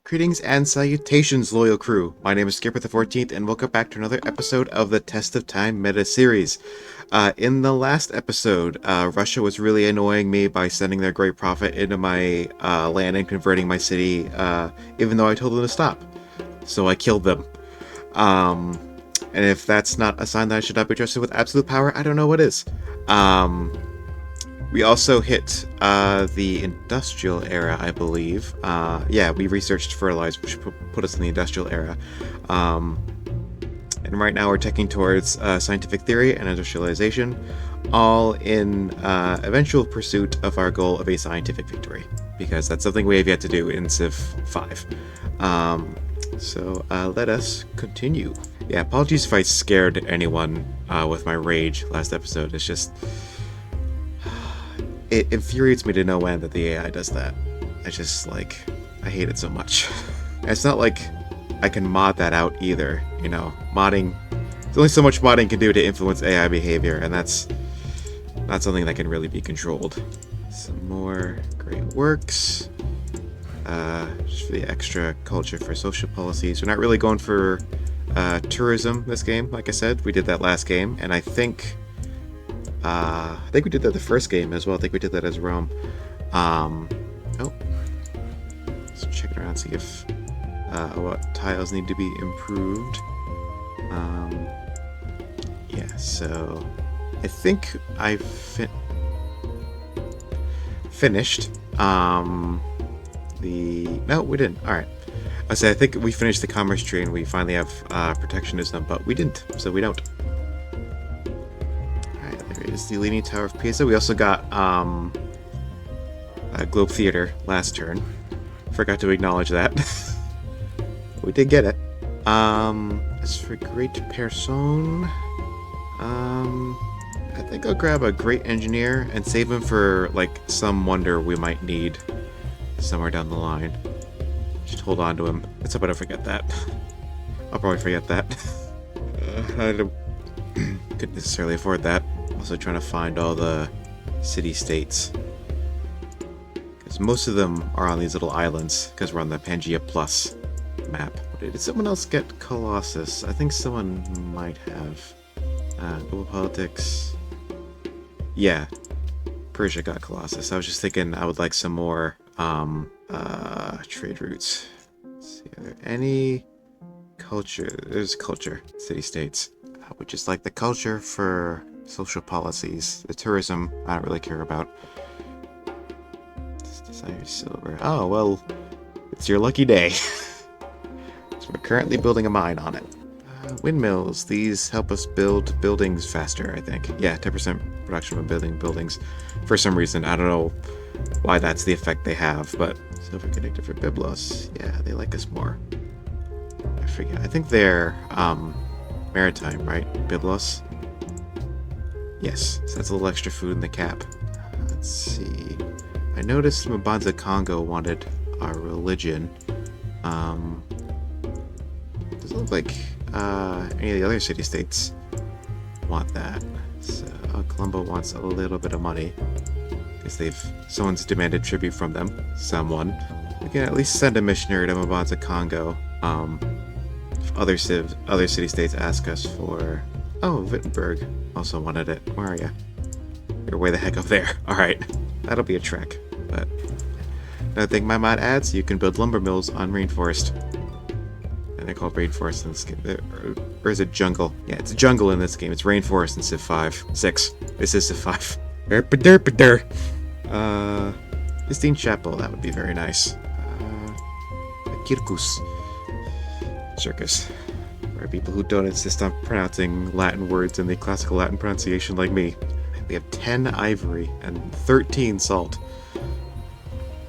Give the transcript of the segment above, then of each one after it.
Greetings and salutations, loyal crew. My name is Skipper the 14th, and welcome back to another episode of the Test of Time Metaseries. In the last episode, Russia was really annoying me by sending their great prophet into my land and converting my city, even though I told them to stop. So I killed them. And if that's not a sign that I should not be trusted with absolute power, I don't know what is. We also hit the industrial era, I believe. Yeah, we researched fertilizer, which put us in the industrial era. And right now we're taking towards scientific theory and industrialization, all in eventual pursuit of our goal of a scientific victory, because that's something we have yet to do in Civ 5. So let us continue. Yeah, apologies if I scared anyone with my rage last episode. It's just... It infuriates me to no end that the AI does that. I just, I hate it so much. And it's not like I can mod that out either, you know. Modding... There's only so much modding can do to influence AI behavior, and that's not something that can really be controlled. Some more great works. Just for the extra culture for social policies. We're not really going for tourism this game, like I said. We did that last game, and I think we did that the first game as well. I think we did that as Rome. Oh. Let's check it around, see if what tiles need to be improved. Yeah, so I think I finished. No, we didn't. Alright. I think we finished the commerce tree and we finally have protectionism, but we didn't, so we don't. Is the Leaning Tower of Pisa. We also got Globe Theater last turn. Forgot to acknowledge that. We did get it. As for Great Person, I think I'll grab a Great Engineer and save him for some wonder we might need somewhere down the line. Just hold on to him. Let's hope I don't forget that. I'll probably forget that. I couldn't necessarily afford that. Also trying to find all the city-states, because most of them are on these little islands, because we're on the Pangea Plus map. Did someone else get Colossus? I think someone might have. Global politics. Yeah, Persia got Colossus. I was just thinking I would like some more trade routes. Let's see, are there any culture? There's culture, city-states. I would just like the culture for social policies. The tourism, I don't really care about. Desire silver. Oh, well, it's your lucky day. So we're currently building a mine on it. Windmills. These help us build buildings faster, I think. Yeah, 10% production from building buildings. For some reason, I don't know why that's the effect they have, but silver connected for Byblos. Yeah, they like us more. I forget. I think they're maritime, right? Byblos? Yes, so that's a little extra food in the cap. Let's see. I noticed Mbanza Congo wanted our religion. Doesn't look like any of the other city-states want that. So Colombo wants a little bit of money because someone's demanded tribute from them. Someone. We can at least send a missionary to Mbanza Congo. If other city-states ask us for... Oh, Wittenberg also wanted it. Where are you? You're way the heck up there. Alright. That'll be a trek. But another thing my mod adds, you can build lumber mills on rainforest. And they're called rainforest in this game. Or is it jungle? Yeah, it's jungle in this game. It's rainforest in Civ 5. 6. This is Civ 5. Sistine Chapel, that would be very nice. Kirkus. Circus. For people who don't insist on pronouncing Latin words in the classical Latin pronunciation like me. We have 10 ivory and 13 salt.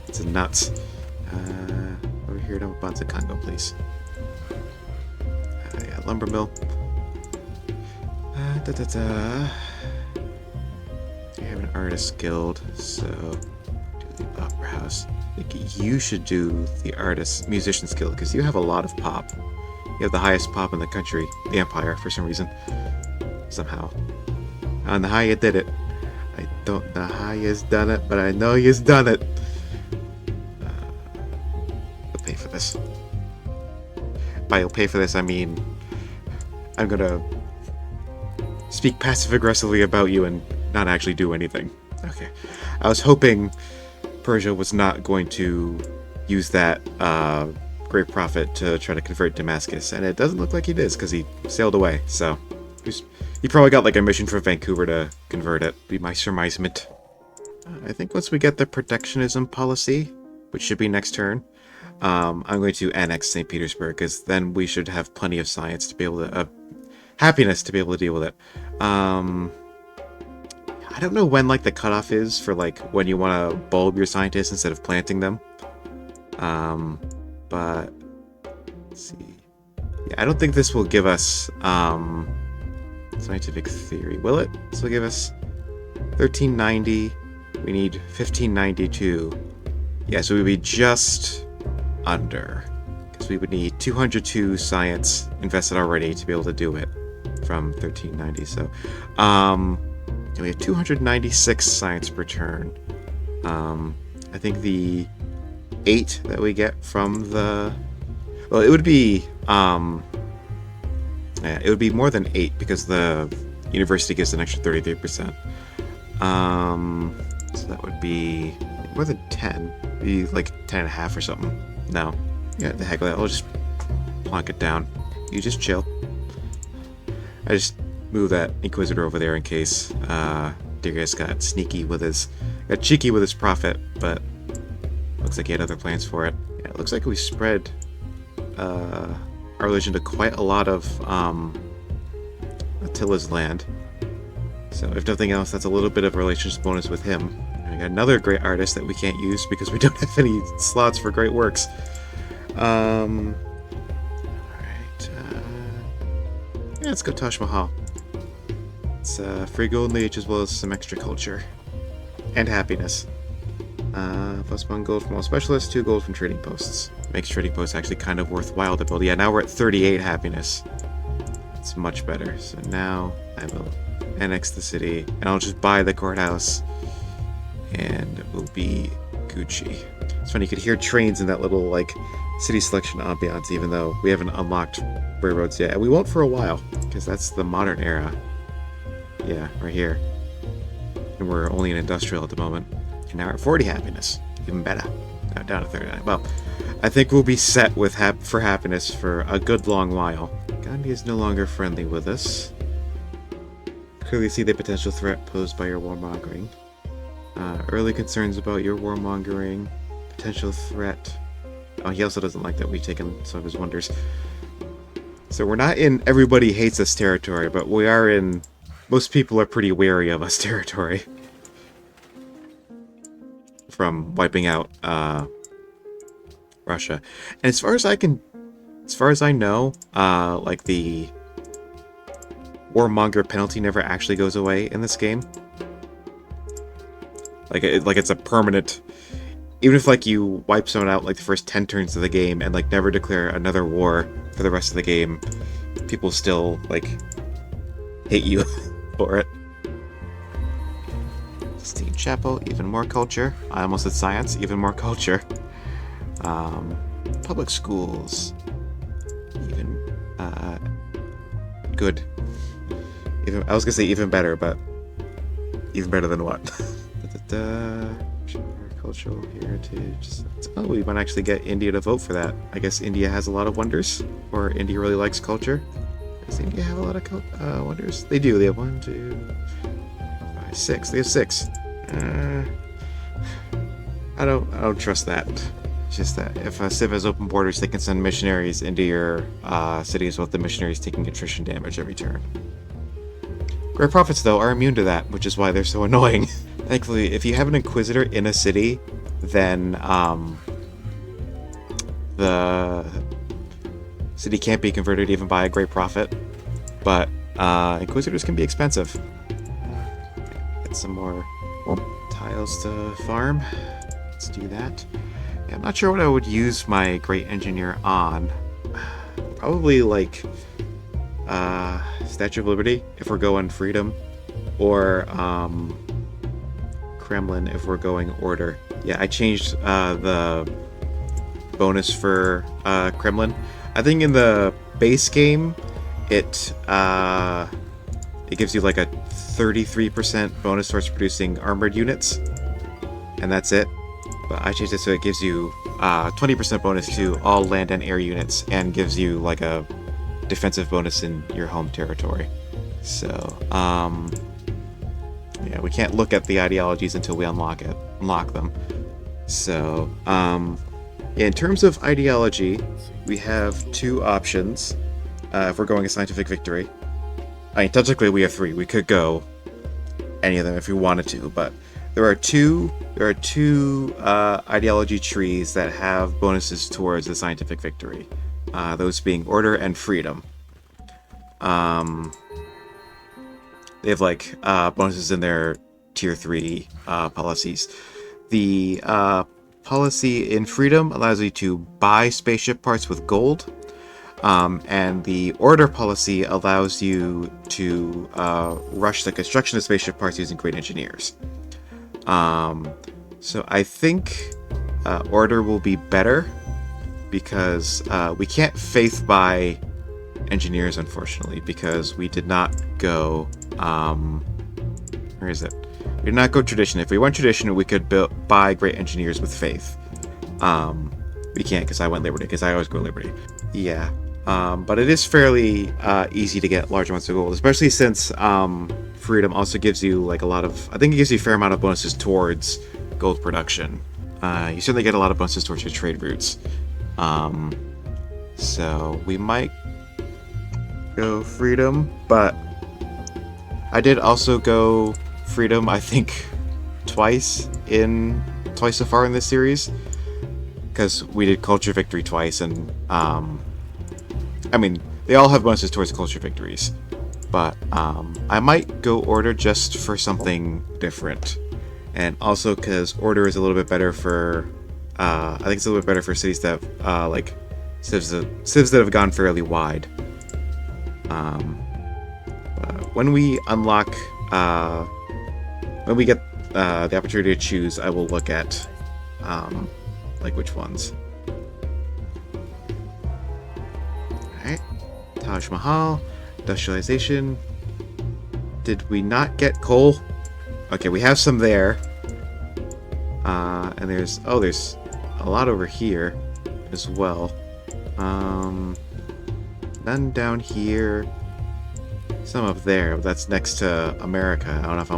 It's nuts. Over here to Mbanza Congo, please. Yeah, lumber mill. We have an artist guild, so do the opera house. I think you should do the musician's guild, because you have a lot of pop. You have the highest pop in the country, the Empire, for some reason. Somehow. On the how you did it. I don't know how you's done it, but I know you's done it. We'll pay for this. this. By you'll pay for this, I mean I'm gonna speak passive-aggressively about you and not actually do anything. Okay. I was hoping Persia was not going to use that great prophet to try to convert Damascus, and it doesn't look like he did, because he sailed away, so he probably got like a mission from Vancouver to convert it, be my surmisement. I think once we get the protectionism policy, which should be next turn, I'm going to annex St. Petersburg, because then we should have plenty of science to be able to, happiness to be able to deal with it. I don't know when like the cutoff is for like when you want to bulb your scientists instead of planting them. But let's see. Yeah, I don't think this will give us scientific theory. Will it? This will give us 1390. We need 1592. Yeah, so we would be just under, because we would need 202 science invested already to be able to do it from 1390. So, we have 296 science per turn. I think the 8 that we get from the, well, it would be more than 8 because the university gives an extra 33%. So that would be more than 10. It'd be like 10 and a half or something. No. Yeah, the heck with that. I'll just plonk it down. You just chill. I just move that Inquisitor over there in case Darius got cheeky with his prophet, but looks like he had other plans for it. Yeah, it looks like we spread our religion to quite a lot of Attila's land. So if nothing else, that's a little bit of a relationship bonus with him. And we got another great artist that we can't use because we don't have any slots for great works. Alright. Yeah, let's go Taj Mahal. It's free golden age as well as some extra culture. And happiness. Plus 1 gold from all specialists, 2 gold from trading posts. Makes trading posts actually kind of worthwhile to build. Yeah, now we're at 38 happiness. It's much better. So now I will annex the city, and I'll just buy the courthouse, and it will be Gucci. It's funny, you could hear trains in that little, like, city selection ambiance, even though we haven't unlocked railroads yet. And we won't for a while, because that's the modern era. Yeah, right here. And we're only in industrial at the moment. And now we're at 40 happiness. Even better. Now down to 39. Well, I think we'll be set with for happiness for a good long while. Gandhi is no longer friendly with us. Clearly see the potential threat posed by your warmongering. Early concerns about your warmongering. Potential threat. Oh, he also doesn't like that we've taken some of his wonders. So we're not in everybody hates us territory, but we are in most people are pretty wary of us territory. From wiping out Russia. And as far as I know, like the warmonger penalty never actually goes away in this game. Like it's a permanent. Even if like you wipe someone out like the first 10 turns of the game and like never declare another war for the rest of the game, people still like hate you for it. Sistine Chapel, even more culture. I almost said science, even more culture. Public schools, even good. Even I was gonna say even better, but even better than what? Cultural heritage. Oh, we might actually get India to vote for that. I guess India has a lot of wonders, or India really likes culture. Does India have a lot of wonders? They do. They have 1, 2, 5, 6. They have 6. I don't trust that. It's just that if a civ has open borders, they can send missionaries into your cities with the missionaries taking attrition damage every turn. Great prophets, though, are immune to that, which is why they're so annoying. Thankfully, if you have an Inquisitor in a city, then the city can't be converted even by a Great Prophet. But Inquisitors can be expensive. Get some more tiles to farm. Let's do that. Yeah, I'm not sure what I would use my Great Engineer on. Probably like Statue of Liberty if we're going freedom, or Kremlin if we're going order. Yeah, I changed the bonus for Kremlin. I think in the base game, it gives you like a 33% bonus towards producing armored units, and that's it. But I changed it so it gives you 20% bonus to all land and air units, and gives you like a defensive bonus in your home territory. So, yeah, we can't look at the ideologies until we unlock them. So, in terms of ideology, we have two options if we're going a scientific victory. I mean, technically we have three. We could go any of them if we wanted to, but there are two ideology trees that have bonuses towards the scientific victory. Those being order and freedom. They have like bonuses in their tier 3 policies. The policy in freedom allows you to buy spaceship parts with gold. And the order policy allows you to rush the construction of spaceship parts using great engineers. So I think order will be better because we can't faith buy engineers, unfortunately, because we did not go where is it? We did not go tradition. If we went tradition, we could buy great engineers with faith. We can't because I went liberty, because I always go liberty. Yeah. But it is fairly easy to get large amounts of gold, especially since freedom also gives you like a lot of, I think it gives you a fair amount of bonuses towards gold production. You certainly get a lot of bonuses towards your trade routes. So we might go freedom, but I did also go freedom, I think, twice so far in this series, because we did culture victory twice, and I mean, they all have bonuses towards culture victories, but I might go order just for something different, and also because order is a little bit better for, I think it's a little bit better for cities that like civs that have gone fairly wide. When we unlock, when we get the opportunity to choose, I will look at like which ones. Alright, Taj Mahal, industrialization. Did we not get coal? Okay, we have some there. And there's a lot over here as well. None down here. Some up there. That's next to America. I don't know if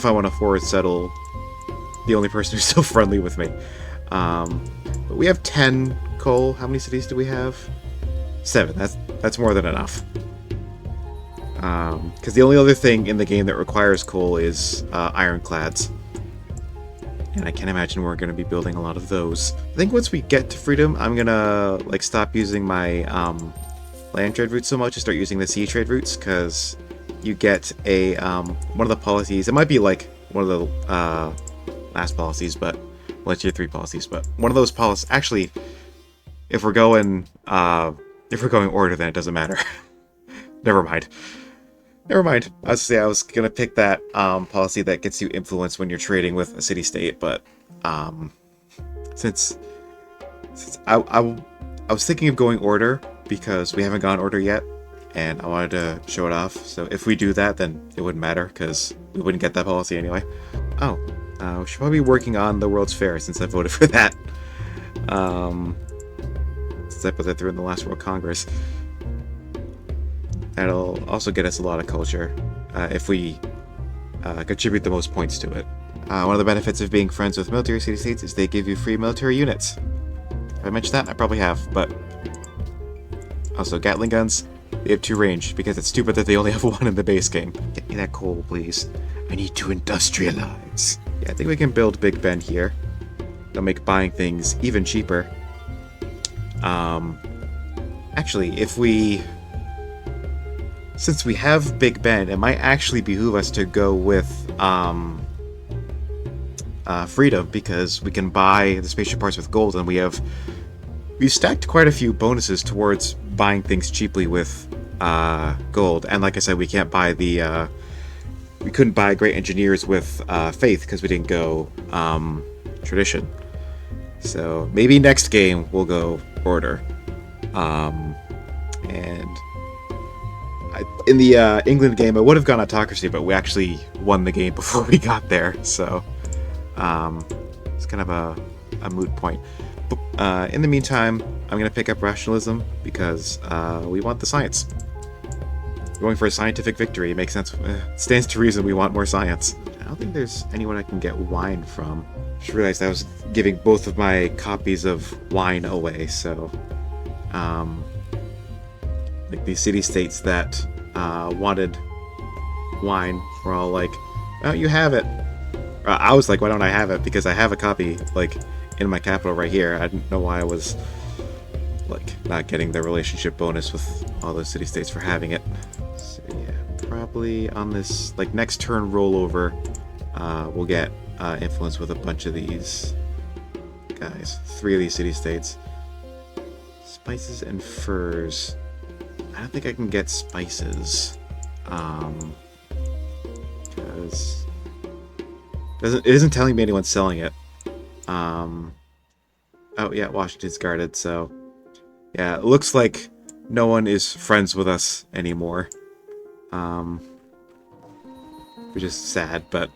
I want to forward settle the only person who's still friendly with me. But we have 10 coal. How many cities do we have? 7. That's more than enough. Because the only other thing in the game that requires coal is ironclads. And I can't imagine we're going to be building a lot of those. I think once we get to freedom, I'm going to like stop using my land trade routes so much and start using the sea trade routes, because you get a one of the policies. It might be like one of the last policies, but well, it's tier 3 policies. But one of those policies, actually, if we're going order, then it doesn't matter. Never mind. I was gonna pick that policy that gets you influence when you're trading with a city-state, but since I was thinking of going order because we haven't gone order yet, and I wanted to show it off. So if we do that, then it wouldn't matter because we wouldn't get that policy anyway. Oh, we should probably be working on the World's Fair since I voted for that. Since I put that through in the last World Congress. That'll also get us a lot of culture if we contribute the most points to it. One of the benefits of being friends with military city-states is they give you free military units. Have I mentioned that? I probably have, but also Gatling guns, they have 2 range because it's stupid that they only have 1 in the base game. Get me that coal, please. I need to industrialize. Yeah, I think we can build Big Ben here. That'll make buying things even cheaper. Actually, since we have Big Ben, it might actually behoove us to go with freedom, because we can buy the spaceship parts with gold, and we've stacked quite a few bonuses towards buying things cheaply with gold. And like I said, we can't buy we couldn't buy great engineers with faith because we didn't go tradition. So maybe next game we'll go order. And in the England game, I would have gone autocracy, but we actually won the game before we got there. So it's kind of a moot point. But in the meantime, I'm going to pick up rationalism because we want the science. Going for a scientific victory. It makes sense. Stands to reason we want more science. I don't think there's anyone I can get wine from. Just realized I was giving both of my copies of wine away, so like these city-states that wanted wine were all like, oh, you have it. I was like, why don't I have it? Because I have a copy, like, in my capital right here. I didn't know why I was, like, not getting the relationship bonus with all those city-states for having it. So, yeah, probably on this, like, next turn rollover, we'll get influence with a bunch of these guys. 3 of these city-states. Spices and furs. I don't think I can get spices. Because it isn't telling me anyone's selling it. Oh yeah, Washington's guarded, so yeah, it looks like no one is friends with us anymore. Which is sad, but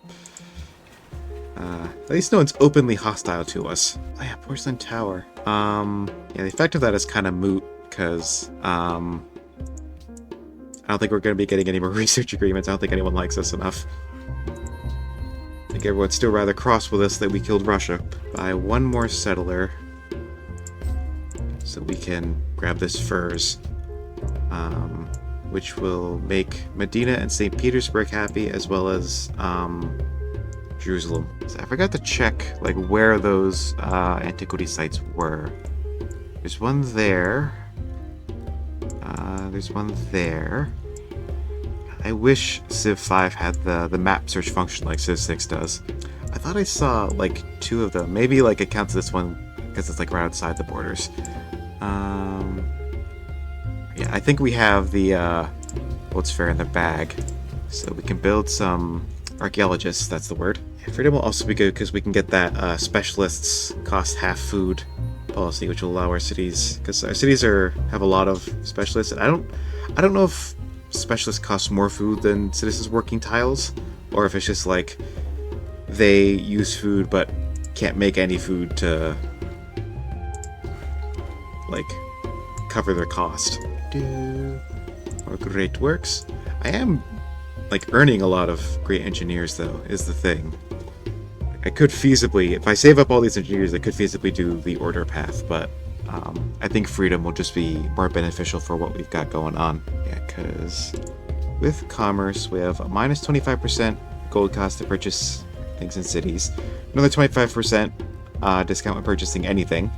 at least no one's openly hostile to us. Oh yeah, Porcelain Tower. Yeah, the effect of that is kind of moot, because I don't think we're going to be getting any more research agreements. I don't think anyone likes us enough. I think everyone's still rather cross with us that we killed Russia. Buy one more settler so we can grab this furs, which will make Medina and St. Petersburg happy, as well as Jerusalem. So I forgot to check like where those antiquity sites were. There's one there. There's one there. I wish Civ 5 had the map search function like Civ 6 does. I thought I saw like 2 of them. Maybe like it counts this one because it's like right outside the borders. Yeah, I think we have the what's fair in the bag, so we can build some archaeologists. That's the word. Yeah, freedom will also be good because we can get that specialists cost half food policy, which will allow our cities, because our cities have a lot of specialists, and I don't know if specialists cost more food than citizens working tiles, or if it's just like they use food but can't make any food to like cover their cost. Or great works. I am like earning a lot of great engineers though, is the thing. I could feasibly, if I save up all these engineers, I could feasibly do the order path, but I think freedom will just be more beneficial for what we've got going on. Yeah, because with commerce, we have a minus 25% gold cost to purchase things in cities, another 25% discount when purchasing anything,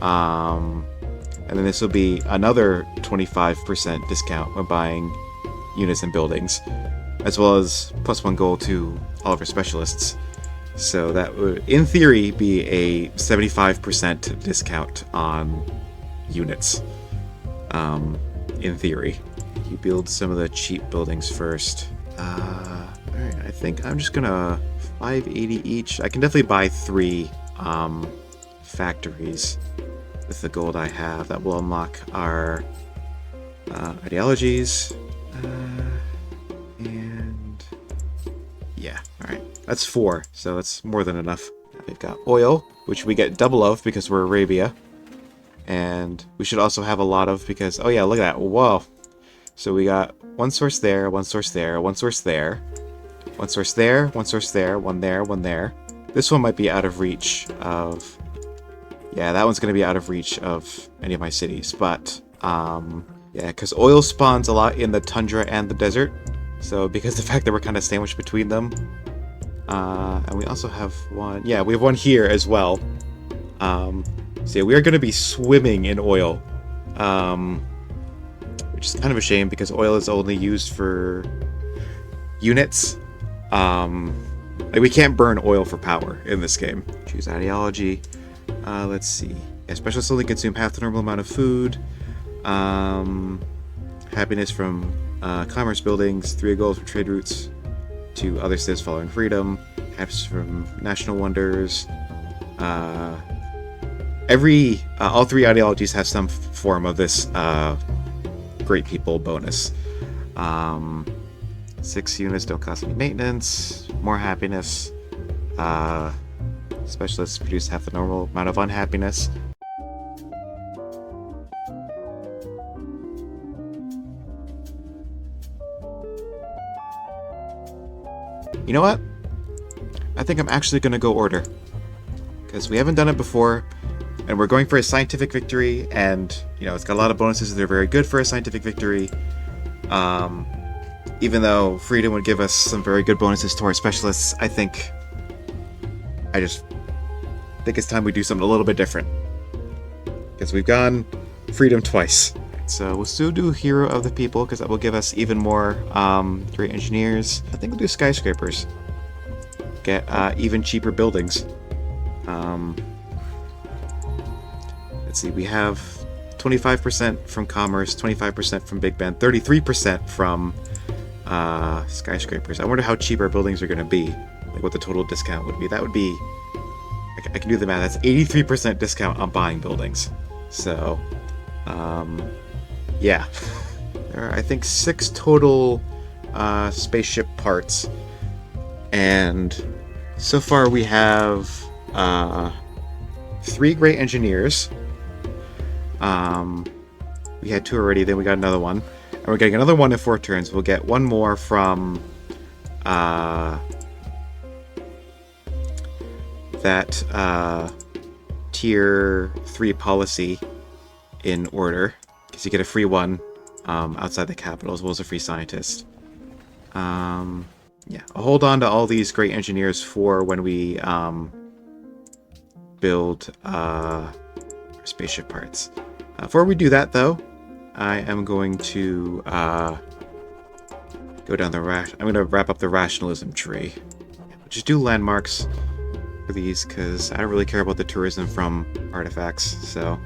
and then this will be another 25% discount when buying units and buildings, as well as +1 gold to all of our specialists. So that would, in theory, be a 75% discount on units. In theory. You build some of the cheap buildings first. Alright, I think I'm just gonna 580 each. I can definitely buy 3 factories with the gold I have. That will unlock our ideologies. And yeah, alright. That's 4, so that's more than enough. We've got oil, which we get double of because we're Arabia. And we should also have a lot of because, oh yeah, look at that. Whoa. So we got one source there, one source there, one source there, one source there, one source there, one there, one there. This one might be out of reach of... Yeah, that one's going to be out of reach of any of my cities. But, yeah, because oil spawns a lot in the tundra and the desert. So because the fact that we're kind of sandwiched between them. And we also have one... Yeah, we have one here as well. So yeah, we are going to be swimming in oil. Which is kind of a shame because oil is only used for units. Like we can't burn oil for power in this game. Choose ideology. Let's see. Yeah, specialists only consume half the normal amount of food. Happiness from commerce buildings. 3 gold from trade routes to other civs following freedom. Happiness from national wonders. all three ideologies have some form of this great people bonus. 6 units don't cost any maintenance, more happiness. Specialists produce half the normal amount of unhappiness. You know what? I think I'm actually going to go order. Because we haven't done it before, and we're going for a scientific victory, and, you know, it's got a lot of bonuses that are very good for a scientific victory. Even though freedom would give us some very good bonuses to our specialists, I just think it's time we do something a little bit different. Because we've gone freedom twice. So we'll still do Hero of the People, because that will give us even more great engineers. I think we'll do skyscrapers. Get even cheaper buildings. Let's see, we have 25% from commerce, 25% from Big Ben, 33% from skyscrapers. I wonder how cheap our buildings are going to be. Like what the total discount would be. That would be... I can do the math. That's 83% discount on buying buildings. So, yeah. There are, I think, 6 total spaceship parts. And so far we have 3 great engineers. We had 2 already, then we got another one. And we're getting another one in 4 turns. We'll get 1 more from that tier 3 policy in order. Because you get a free one outside the capital as well as a free scientist. Yeah, I'll hold on to all these great engineers for when we build spaceship parts. Before we do that, though, I am going to go down the I'm going to wrap up the rationalism tree. Just do landmarks for these because I don't really care about the tourism from artifacts. So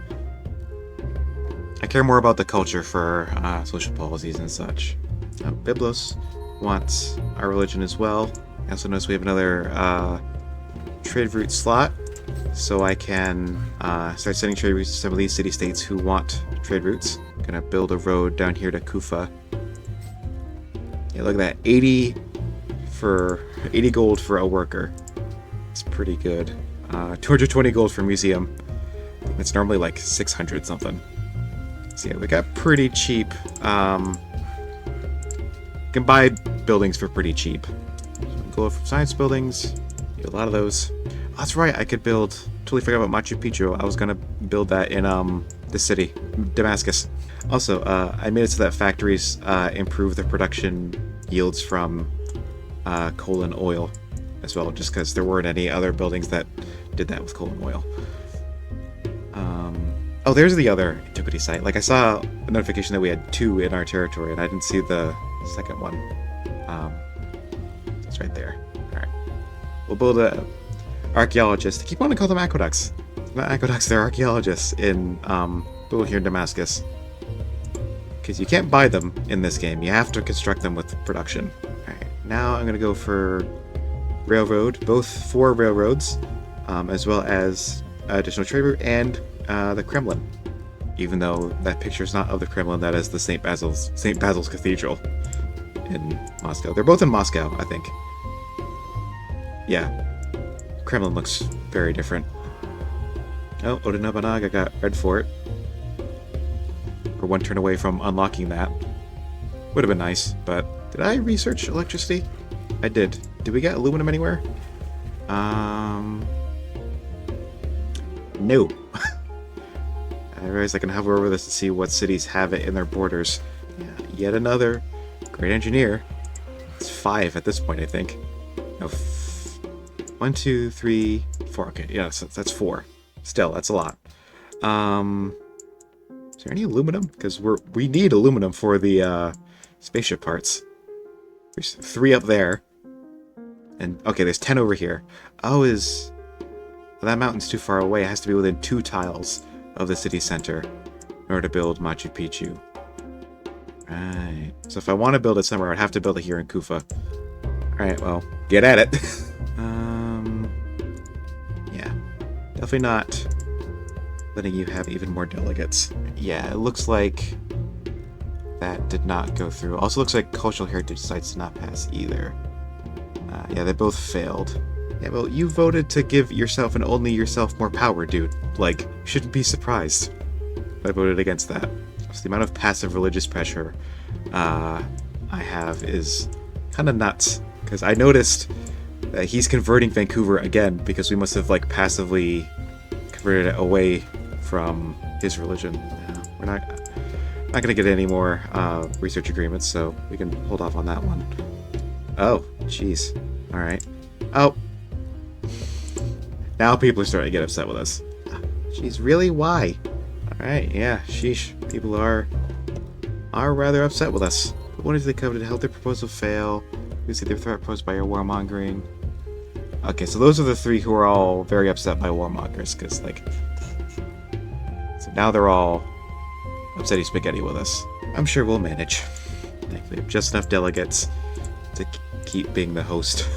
I care more about the culture for social policies and such. Byblos wants our religion as well. I also notice we have another trade route slot. So I can start sending trade routes to some of these city-states who want trade routes. I'm gonna build a road down here to Kufa. Yeah, look at that. 80 gold for a worker. It's pretty good. 220 gold for museum. It's normally like 600 something. So yeah, we got pretty cheap. You can buy buildings for pretty cheap. Gold from science buildings. A lot of those. Oh, that's right, I could build... Totally forgot about Machu Picchu. I was gonna build that in the city, Damascus. Also, I made it so that factories improve the production yields from coal and oil as well, just because there weren't any other buildings that did that with coal and oil. Oh, there's the other antiquity site. Like, I saw a notification that we had 2 in our territory, and I didn't see the second one. It's right there. Alright. We'll build a archaeologist. I keep wanting to call them aqueducts. Not aqueducts, they're archaeologists in built here in Damascus. Because you can't buy them in this game. You have to construct them with production. Alright, now I'm going to go for railroad. Both 4 railroads, as well as additional trade route and the Kremlin. Even though that picture is not of the Kremlin, that is the St. Basil's Cathedral in Moscow. They're both in Moscow, I think. Yeah. Kremlin looks very different. Oh, Oda Nobunaga got red fort. We're 1 turn away from unlocking that. Would have been nice, but... Did I research electricity? I did. Did we get aluminum anywhere? No. I realize I can hover over this to see what cities have it in their borders. Yeah, yet another great engineer. It's 5 at this point, I think. No, 1, 2, 3, 4. Okay, yeah, so that's 4. Still, that's a lot. Is there any aluminum? Because we need aluminum for the spaceship parts. There's 3 up there. And okay, there's 10 over here. Oh, well, that mountain's too far away. It has to be within 2 tiles of the city center in order to build Machu Picchu. Right. So if I want to build it somewhere, I'd have to build it here in Kufa. Alright, well, get at it. Yeah. Definitely not letting you have even more delegates. Yeah, it looks like that did not go through. Also looks like cultural heritage sites did not pass either. Yeah, they both failed. Yeah, well, you voted to give yourself and only yourself more power, dude. Like, you shouldn't be surprised. I voted against that. So the amount of passive religious pressure I have is kind of nuts. Because I noticed that he's converting Vancouver again because we must have, like, passively converted it away from his religion. Yeah, we're not going to get any more research agreements, so we can hold off on that one. Oh, jeez. Alright. Oh. Now people are starting to get upset with us. Jeez, really? Why? Alright, yeah, sheesh. People are rather upset with us. What is the covenant? Held their proposal fail. We see their threat posed by your warmongering. Okay, so those are the three who are all very upset by warmongers, because, like... So now they're all upsetty spaghetti with us. I'm sure we'll manage. Thankfully, we have just enough delegates to keep being the host.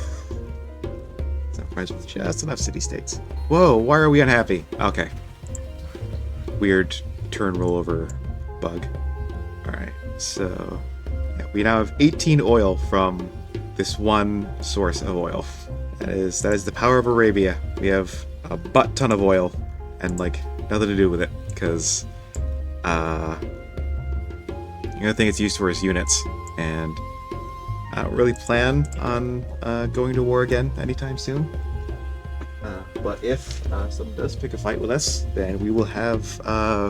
Surprised with just enough city-states. Whoa, why are we unhappy? Okay. Weird turn rollover bug. Alright, so... Yeah, we now have 18 oil from this one source of oil. That is the power of Arabia. We have a butt ton of oil, and, like, nothing to do with it, because, the only thing it's used for is units, and I don't really plan on, going to war again anytime soon. But if someone does pick a fight with us, then we will have,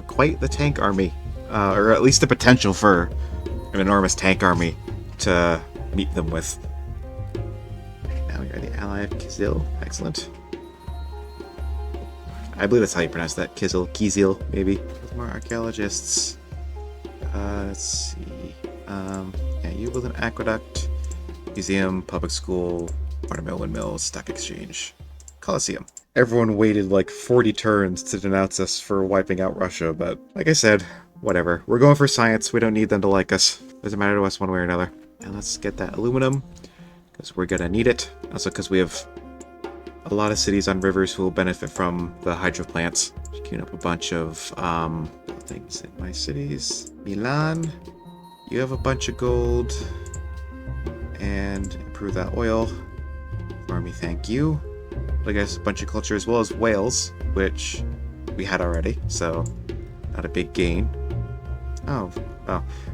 quite the tank army, or at least the potential for an enormous tank army to meet them with. Now we are the ally of Kizil. Excellent. I believe that's how you pronounce that. Kizil, maybe. More archaeologists. Let's see. Yeah, you build an aqueduct, museum, public school, watermill, windmill, stock exchange, Colosseum. Everyone waited like 40 turns to denounce us for wiping out Russia, but like I said, whatever. We're going for science. We don't need them to like us. Doesn't matter to us one way or another. And let's get that aluminum, because we're gonna need it. Also because we have a lot of cities on rivers who will benefit from the hydro plants. Just queuing up a bunch of things in my cities. Milan, you have a bunch of gold. And improve that oil. Army, thank you. I guess a bunch of culture as well as Wales, which we had already, so not a big gain. Oh.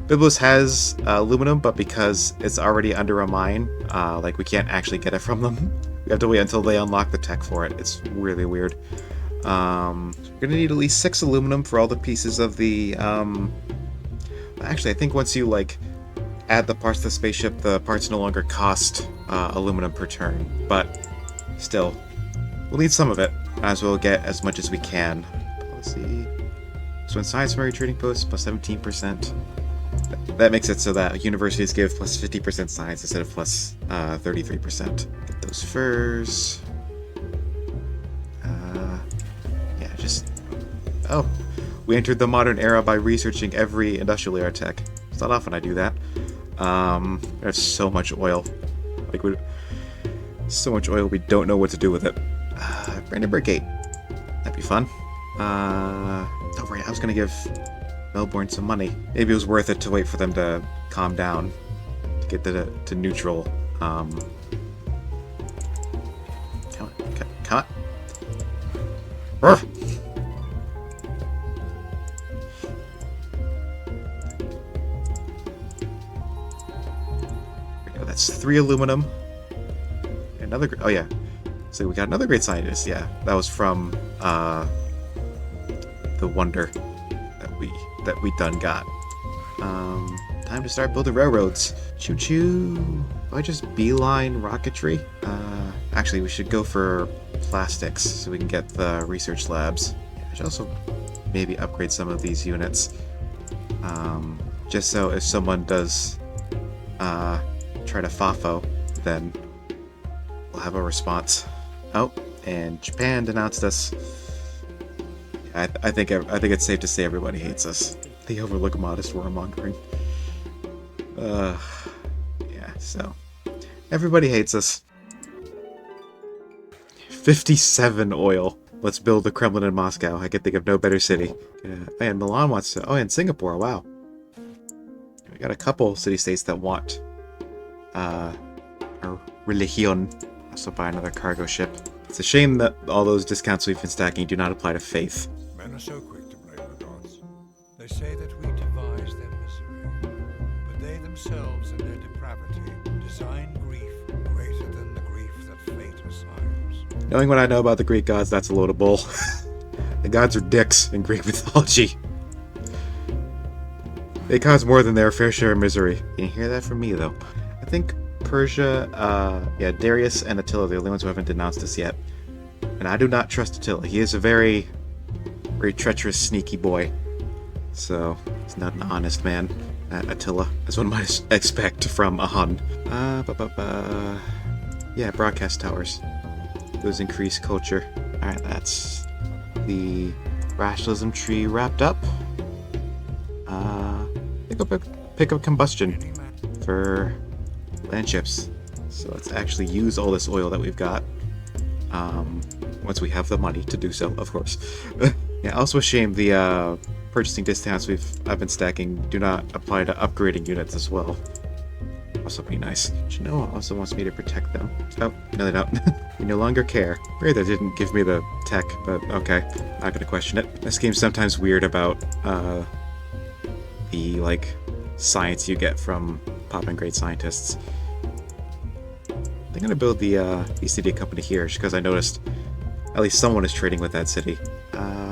Byblos has aluminum, but because it's already under a mine, like we can't actually get it from them. We have to wait until they unlock the tech for it. It's really weird. We're gonna need at least 6 aluminum for all the pieces of the, actually, I think once you, like, add the parts to the spaceship, the parts no longer cost aluminum per turn, but still, we'll need some of it. Might as well get as much as we can. Policy. So in science memory trading posts, plus 17%. That makes it so that universities give plus 50% science instead of plus 33%. Get those furs. Yeah, just... Oh, we entered the modern era by researching every industrial era tech. It's not often I do that. There's so much oil. Like, so much oil, we don't know what to do with it. Brandenburg Gate. That'd be fun. Oh, right, I was gonna give Melbourne some money. Maybe it was worth it to wait for them to calm down. To get to neutral. Come on. Urgh. That's 3 aluminum. Another. Oh yeah. So we got another great scientist. Yeah, that was from the wonder that we done got. Time to start building railroads. Choo choo. Do I just beeline rocketry? Actually, we should go for plastics so we can get the research labs. I should also maybe upgrade some of these units, just so if someone does try to FAFO, then we'll have a response. Oh, and Japan denounced us. I think it's safe to say everybody hates us. They overlook modest warmongering. Yeah, so everybody hates us. 57 oil. let's build the Kremlin in Moscow. I can think of no better city. And Milan wants to... Oh, and Singapore, wow. We got a couple city-states that want a religion. Also buy another cargo ship. It's a shame that all those discounts we've been stacking do not apply to faith. Men are so quick to blame the gods. They say that we devise their misery, but they themselves in their depravity design grief greater than the grief that fate assigns. Knowing what I know about the Greek gods, that's a load of bull. The gods are dicks in Greek mythology. They cause more than their fair share of misery. You didn't hear that from me, though. I think Persia, yeah, Darius and Attila are the only ones who haven't denounced us yet. And I do not trust Attila. He is a very, very treacherous, sneaky boy. So, he's not an honest man, Attila, as one might expect from a Hun. Yeah, broadcast towers. Those increase culture. Alright, that's the rationalism tree wrapped up. Pick up combustion for land ships. So let's actually use all this oil that we've got. Once we have the money to do so, of course. Yeah, also a shame the purchasing discounts I've been stacking do not apply to upgrading units as well. Also be nice. Genoa also wants me to protect them. Oh, no they don't. You no longer care. Great, that didn't give me the tech, but okay. Not gonna question it. This game's sometimes weird about the like science you get from popping great scientists. I'm gonna build the East India Company here just because I noticed at least someone is trading with that city.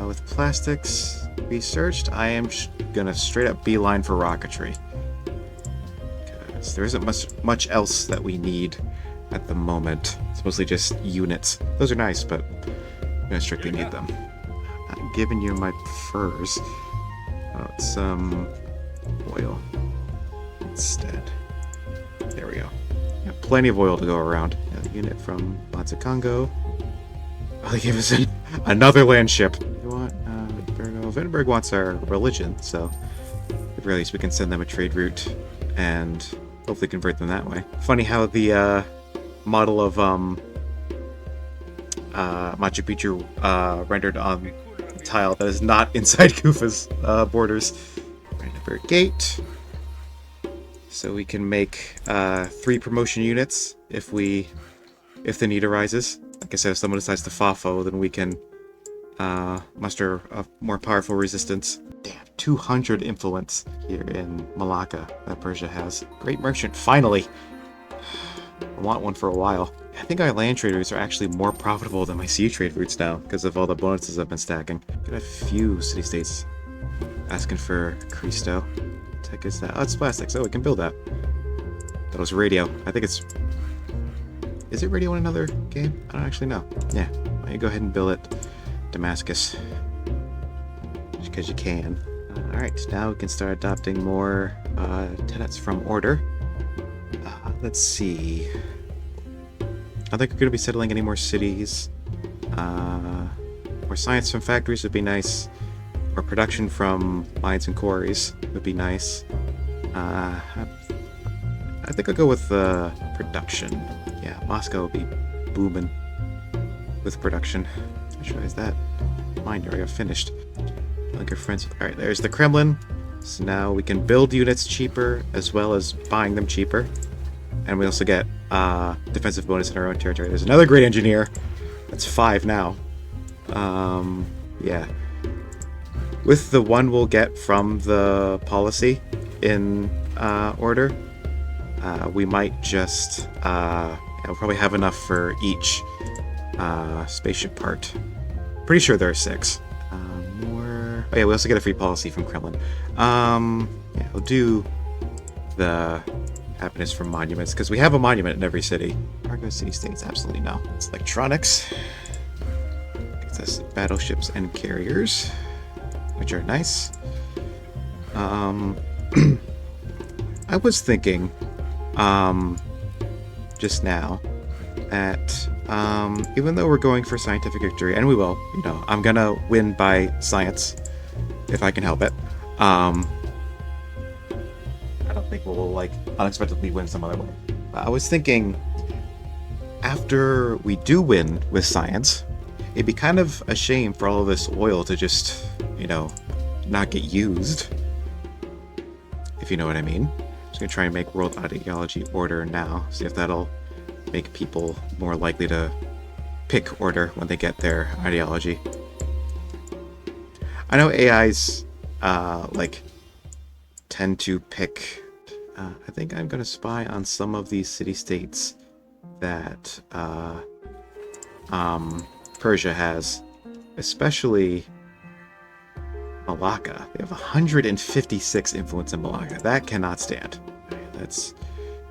With plastics researched, I am gonna straight up beeline for rocketry. Because there isn't much else that we need at the moment. It's mostly just units. Those are nice, but I'm gonna strictly need them. I'm giving you my furs. Oh, it's oil instead. There we go. Yeah, plenty of oil to go around. A unit from Lots of Congo. Oh, they gave us another land ship. You want Wittenberg wants our religion, so at the very least we can send them a trade route and hopefully convert them that way. Funny how the model of Machu Picchu rendered on tile that is not inside Kufa's borders. Brandenburg Gate. So we can make 3 promotion units if the need arises. Like I said, if someone decides to FAFO, then we can muster a more powerful resistance. Damn, 200 influence here in Malacca that Persia has. Great merchant, finally! I want one for a while. I think our land trade routes are actually more profitable than my sea trade routes now because of all the bonuses I've been stacking. Got a few city-states asking for Cristo. Tech is that? Oh, it's plastics. Oh, we can build that. That was radio. I think it's... Is it radio in another game? I don't actually know. Yeah, why don't you go ahead and build it. Damascus. Just because you can. Alright, now we can start adopting more tenants from order. Let's see. I think we're going to be settling any more cities. More science from factories would be nice. More production from mines and quarries would be nice. I think I'll go with production. Yeah, Moscow will be booming with production. Actually, is that mine area finished? Like our friends. Alright, there's the Kremlin. So now we can build units cheaper as well as buying them cheaper. And we also get defensive bonus in our own territory. There's another great engineer. That's 5 now. Yeah. With the one we'll get from the policy in order, we might just we'll probably have enough for each spaceship part. Pretty sure there are 6. More. Oh yeah, we also get a free policy from Kremlin. Yeah, we'll do the happiness from monuments because we have a monument in every city. Cargo city states, absolutely no. It's electronics. Gets us battleships and carriers, which are nice. I was thinking, just now, that even though we're going for scientific victory, and we will, you know, I'm gonna win by science if I can help it. I don't think we'll like unexpectedly win some other way. I was thinking, after we do win with science, It'd be kind of a shame for all of this oil to just, you know, not get used. If you know what I mean. Just gonna try and make world ideology order now. See if that'll make people more likely to pick order when they get their ideology. I know AIs like tend to pick. I think I'm gonna spy on some of these city-states that Persia has, especially Malacca. They have 156 influence in Malacca. That cannot stand. Let's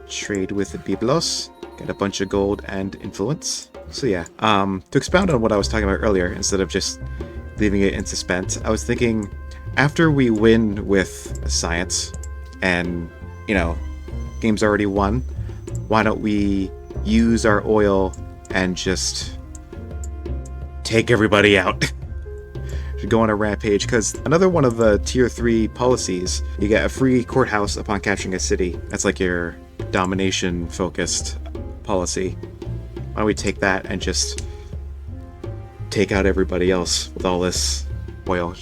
trade with the Byblos, get a bunch of gold and influence. So yeah, to expound on what I was talking about earlier, instead of just leaving it in suspense, I was thinking after we win with science and, you know, game's already won, why don't we use our oil and just take everybody out? Should go on a rampage, because another one of the tier 3 policies, you get a free courthouse upon capturing a city. That's like your domination focused policy. Why don't we take that and just take out everybody else with all this oil?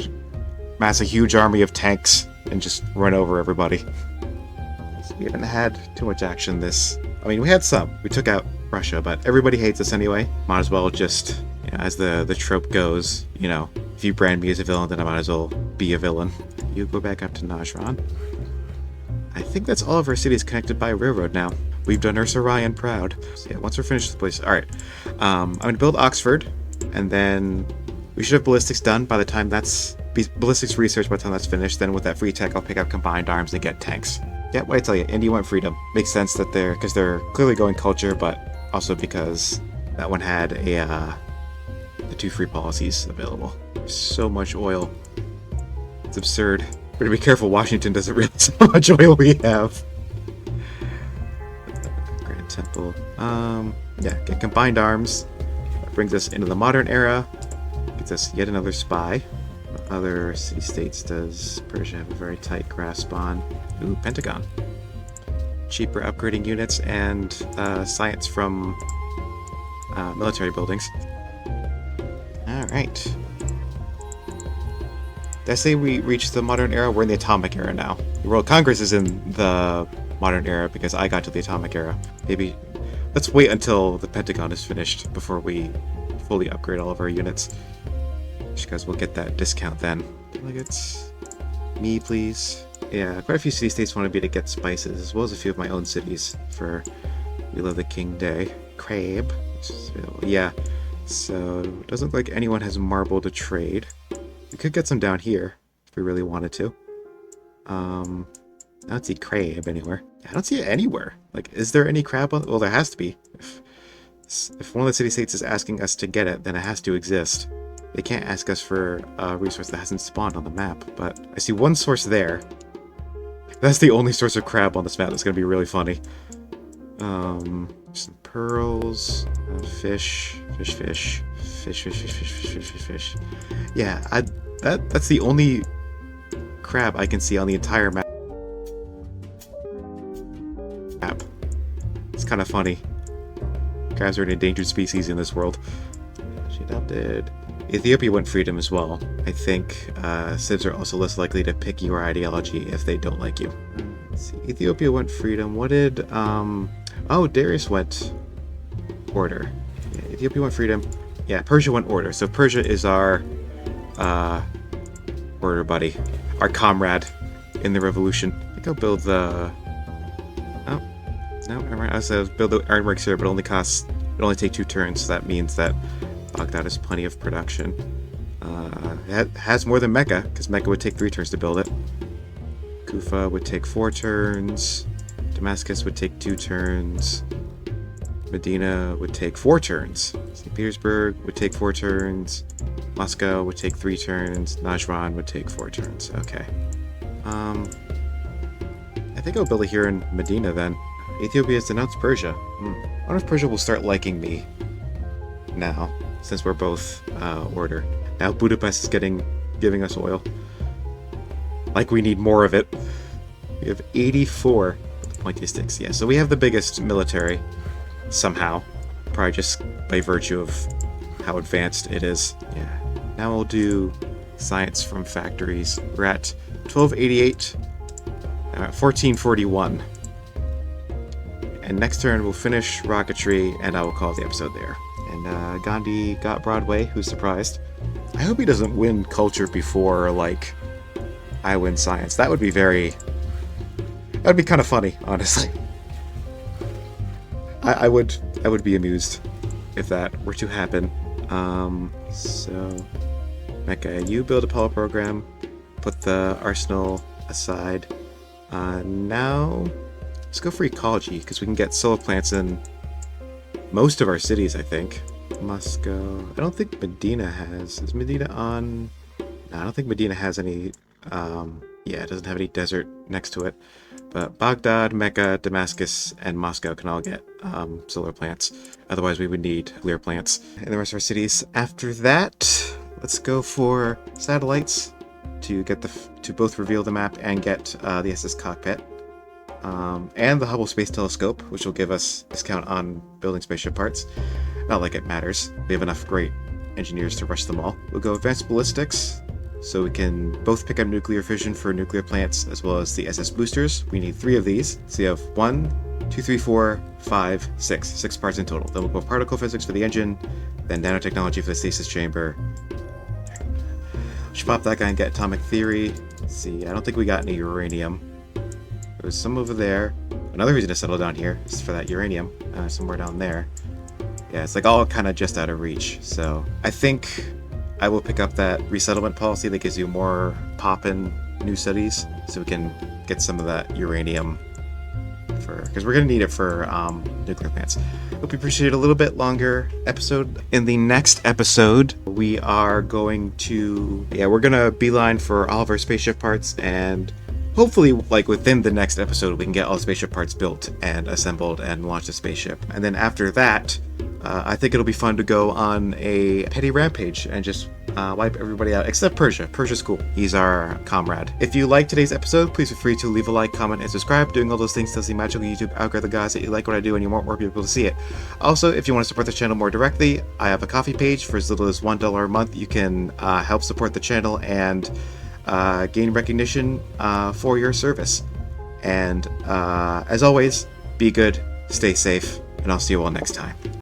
Mass a huge army of tanks and just run over everybody. So we haven't had too much action this. I mean, we had some. We took out Russia, but everybody hates us anyway. Might as well just, you know, as the trope goes, you know, if you brand me as a villain, then I might as well be a villain. You go back up to Najran. I think that's all of our cities connected by a railroad now. We've done Ursa Ryan proud. So yeah, once we're finished with this place, all right. I'm gonna build Oxford, and then we should have ballistics done by the time that's ballistics research by the time that's finished. Then with that free tech, I'll pick up combined arms and get tanks. Yeah, what I tell you, India went freedom. Makes sense that because they're clearly going culture, but also because that one had the 2 free policies available. So much oil. It's absurd. Better be careful Washington doesn't realize how much oil we have. Grand Temple. Yeah, get combined arms. That brings us into the modern era. Gets us yet another spy. What other city-states does Persia have a very tight grasp on? Ooh, Pentagon. Cheaper upgrading units and science from military buildings. Alright. Did I say we reached the modern era? We're in the atomic era now. The World Congress is in the modern era because I got to the atomic era. Maybe let's wait until the Pentagon is finished before we fully upgrade all of our units. Just because we'll get that discount then. Delegates. Me, please. Yeah, quite a few city-states wanted me to get spices, as well as a few of my own cities for We Love the King Day. Crabe. Yeah. So, it doesn't look like anyone has marble to trade. We could get some down here, if we really wanted to. I don't see crab anywhere. I don't see it anywhere. Like, is there any crab on... Well, there has to be. If one of the city-states is asking us to get it, then it has to exist. They can't ask us for a resource that hasn't spawned on the map, but I see one source there. That's the only source of crab on this map. That's going to be really funny. Some pearls, fish. Yeah, that's the only crab I can see on the entire map. It's kind of funny. Crabs are an endangered species in this world. She adopted. Ethiopia went freedom as well. I think civs are also less likely to pick your ideology if they don't like you. Let's see. Ethiopia went freedom. What did... Oh, Darius went order. Yeah, Ethiopia went freedom. Yeah, Persia went order. So Persia is our order buddy. Our comrade in the revolution. I think I'll build the... Oh, no, never mind. I said build the ironworks here, but it only take 2 turns. So that means that Baghdad has plenty of production. It has more than Mecca, because Mecca would take 3 turns to build it. Kufa would take 4 turns. Damascus would take 2 turns. Medina would take 4 turns. St. Petersburg would take 4 turns. Moscow would take 3 turns. Najran would take 4 turns. Okay. I think I'll build it here in Medina then. Ethiopia has denounced Persia. I wonder if Persia will start liking me now, since we're both order. Now Budapest is giving us oil. Like we need more of it. We have 84 pointy sticks. Yeah, so we have the biggest military somehow. Probably just by virtue of how advanced it is. Yeah. Now we'll do science from factories. We're at 1288. I'm at 1441. And next turn we'll finish rocketry, and I will call the episode there. And Gandhi got Broadway. Who's surprised? I hope he doesn't win culture before, like, I win science. That would be that'd be kind of funny, honestly. I would be amused if that were to happen. So, Mecha, you build a Apollo program, put the arsenal aside. Now, let's go for ecology, because we can get solar plants in most of our cities, I think. Moscow. I don't think Medina has. Is Medina on? No, I don't think Medina has any. Yeah, it doesn't have any desert next to it. But Baghdad, Mecca, Damascus, and Moscow can all get solar plants. Otherwise, we would need nuclear plants in the rest of our cities. After that, let's go for satellites to get to both reveal the map and get the SS cockpit. And the Hubble Space Telescope, which will give us discount on building spaceship parts. Not like it matters. We have enough great engineers to rush them all. We'll go Advanced Ballistics, so we can both pick up nuclear fission for nuclear plants as well as the SS boosters. We need 3 of these. So you have 1, 2, 3, 4, 5, 6. 6 parts in total. Then we'll go particle physics for the engine, then nanotechnology for the stasis chamber. Should pop that guy and get atomic theory. Let's see, I don't think we got any uranium. There's some over there. Another reason to settle down here is for that uranium, somewhere down there. Yeah, it's like all kind of just out of reach. So I think I will pick up that resettlement policy that gives you more pop in new cities, so we can get some of that uranium because we're going to need it for nuclear plants. Hope you appreciate a little bit longer episode. In the next episode, we are going to, we're going to beeline for all of our spaceship parts, and hopefully, like, within the next episode, we can get all the spaceship parts built and assembled and launch the spaceship. And then after that, I think it'll be fun to go on a petty rampage and just wipe everybody out, except Persia. Persia's cool. He's our comrade. If you liked today's episode, please feel free to leave a like, comment, and subscribe. Doing all those things tells the magical YouTube algorithm guys that you like what I do and you want more people to see it. Also, if you want to support the channel more directly, I have a coffee page. For as little as $1 a month, you can help support the channel and gain recognition for your service. And as always, be good, stay safe, and I'll see you all next time.